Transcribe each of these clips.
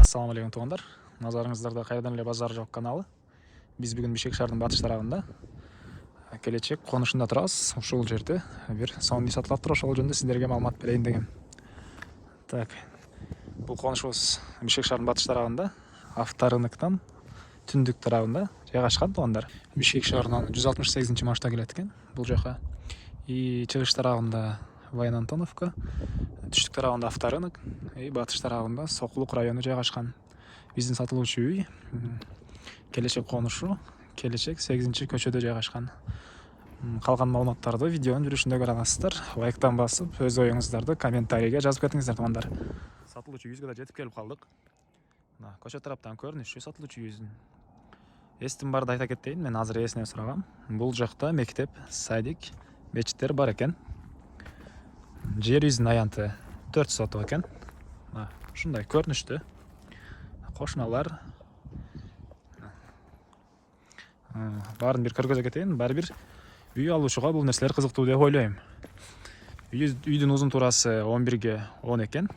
Assalamu alaikum туғандар. Назарыңыздарда қайрадан эле Базар жок каналы. Биз бүгүн Бишкек шаарынын батыш тарабында келечек конушунда турабыз. Ушул жерде бир сонун үй сатылып тур, ошол жөнүндө сиздерге маалымат берейин дегем. Так. Бул конушубуз Бишкек шаарынын батыш тарабында, Авторыноктон түндүк тарабында жайгашкан туғандар. Бишкек шаарынан 168-маршрутта келет экен бул жака. И чыгыш тарабында Ваян Антоновка, түштүк тарабында Авторынок, батыш тарабында Сокулук району жайгашкан. Биздин сатылуучу үй келечек конушу, келечек 8-көчөдө жайгашкан. Калган маалыматтарды видеонун жүрүшүндө көрө аласыздар. Лайктан басып, өз оюңуздарды комментарийге жазып кетиңиздер туғандар. Сатылуучу үйүбүзгө да жетип келип калдык. Көчө тараптан көрүнүшү сатылуучу үйүбүздүн. Эстим барды айта кетейин, мен азыр ээсине сурагам. Бул жакта мектеп, садик, мечиттер бар экен. Жер үйүбүздүн аянты 4 соток экен. Ушундай көрүнүштү. Кошуналар баарын бир көргөзө кетейин. Баары бир үй алуучуга бул нерселер кызыктуу деп ойлойм. Үйдүн узун туурасы 11ге 10 экен.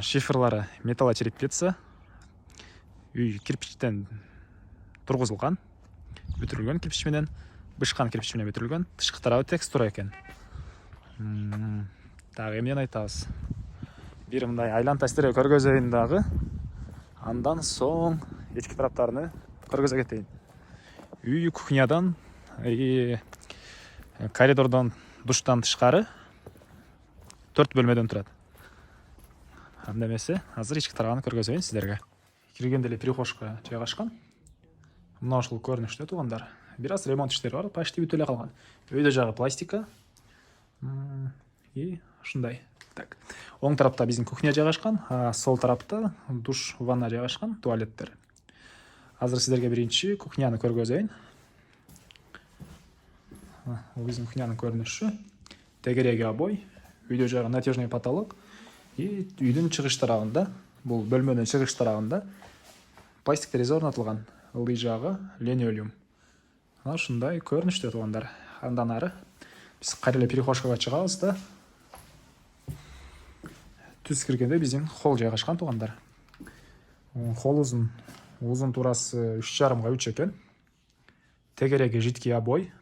Шифрлары металлочерепица. Үй кирпичтен тургузулган, бүтүрүлгөн кирпич менен, бышкан кирпич менен бүтүрүлгөн. Тышкы тарабы текстура экен. Так, эмнени айтабыз? Бир мындай айланта сиздерге көргөзөйүн дагы. Андан соң ички тараптарыны көргөзө кетейин. Үй кухнядан, коридордон, душтан тышкары 4 бөлмөдөн турат. Анда эмесе, азыр ички тарабын көргөзөйүн сиздерге. Киргенде эле прихожка жайгашкан. Мына ушул көрүнүштө туғандар. Бир аз ремонт иштери бар, почти бүтө эле калган. Өйдө жагы пластика. И ушундай. Так. Оң тарапта биздин кухня жайгашкан, сол тарапта душ, ванна жайгашкан, туалеттер. Азыр сиздерге биринчи кухняны көргөзөйүн. Бул биздин кухнянын көрүнүшү. Тегереги обой, үйдө жагы натяжный потолок. И үйдүн чыгыш тарабында, бул бөлмөнүн чыгыш тарабында пластик терезе орнотулган. Ылдый жагы линолеум. Ушундай көрүнүштө туғандар. Андан ары биз кайра эле перехожкага чыгабыз да. Түз киргенде биздин холл жайгашкан туғандар. Узун туурасы 3,5 га 3 экен. Тегереги жидкий обой.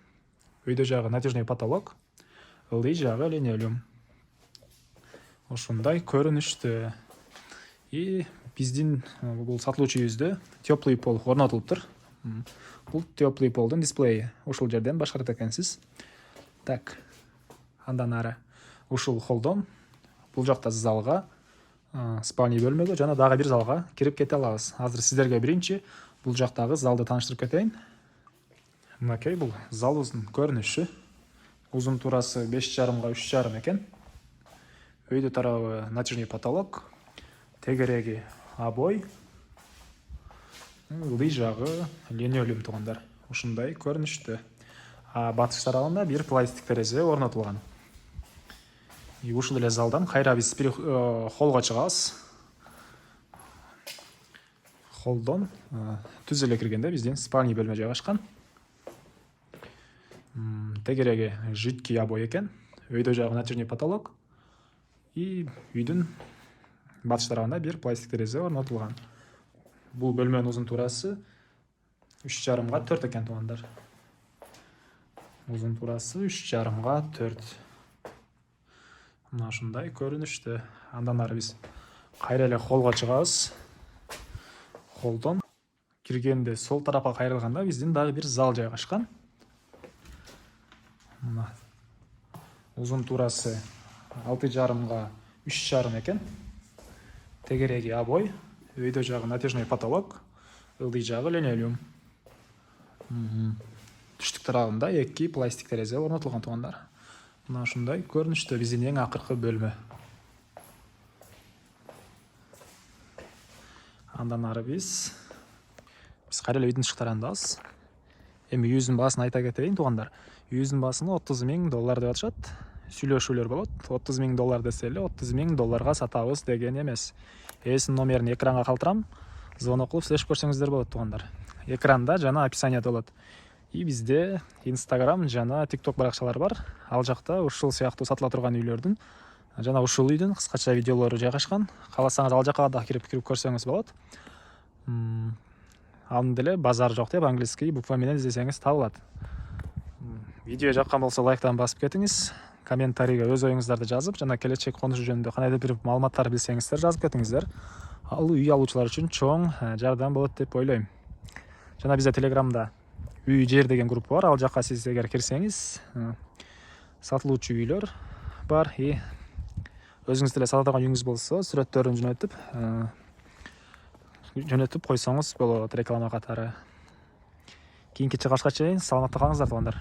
Үйдө жагы натяжный потолок. Ылдый жагы линолеум. Ушундай көрүнүштө. И биздин бул сатылуучу үйүбүздө теплый пол орнотулуптур. Бул теплый полдун дисплейи. Ушул жерден башкарат экенсиз. Так. Андан ары ушул холлдон бул жакта залга, спальный бөлмөгө жана дагы бир залга кирип кете алабыз. Азыр сиздерге биринчи бул жактагы залды тааныштырып кетейин. Мынакей бул залыбыздын көрүнүшү. Узун туурасы 5,5 га 3,5 экен. Өйдө тарабы натяжный потолок. Тегереги обой. Ылдый жагы линолеум туғандар. Ушундай көрүнүштө. Батыш тарабында бир пластик терезе орнотулган. И ушул эле залдан кайра биз холлго чыгабыз. Холлдон түз эле киргенде биздин спальный бөлмө жайгашкан. Тегереги жидкий обой экен. Өйдө жагы натяжный потолок. И үйдүн батыш тарабында бир пластик терезе орнотулган. Бул бөлмөнүн узун туурасы 3,5 га 4 экен туғандар. Узун туурасы 3,5 га 4. Мына ушундай көрүнүштө. Андан ары биз кайра эле холлго чыгабыз. Холлдон киргенде сол тарапка кайрылганда биздин дагы бир зал жайгашкан. Мына узун туурасы 6,5 га 3,5 экен. Тегереги обой, өйдө жагы натяжный потолок, ылдый жагы линолеум. Түштүк тарабында 2 пластик терезе орнотулган туғандар. Мына ушундай көрүнүштө биздин эң акыркы бөлмө. Андан ары биз кайра эле үйдүн тышкы тарабындабыз. Эми үйүбүздүн баасын айта кетейин туғандар. Үйүбүздүн баасыны $30,000 деп атышат. Сүйлөшүүлөр болот. $30,000 десе эле $30,000 сатабыз деген эмес. Эсин номерин экранга калтырам. Звонок кылып сүйлөшүп көрсөңүздөр болот туғандар. Экранда жана описанияда болот. И бизде Instagram жана TikTok баракчалар бар. Ал жакта ушул сыяктуу сатыла турган үйлөрдүн жана ушул үйдүн кыскача видеолору жайгашкан. Кааласаңыз ал жака да кирип көрсөңүз болот. Анын деле базар жок деп английский буква менен издесеңиз табылат. Видео жаккан болсо лайктан басып кетиңиз. Комментарийге өз оюңуздарды жазып, жана келечек конуш жөнүндө кандайдыр бир маалыматтар билсеңиздер жазып кетиңиздер. Ал үй алуучулар үчүн чоң жардам болот деп ойлойм. Жана бизде Телеграмда үй жер деген группа бар. Ал жака сиз эгер кирсеңиз, сатылуучу үйлөр бар. Өзүңүз деле сата турган үйүңүз болсо, сүрөттөрүн жөнөтүп койсоңуз болот реклама катары. Кийинки чыгышка чейин саламатта калыңыздар туугандар.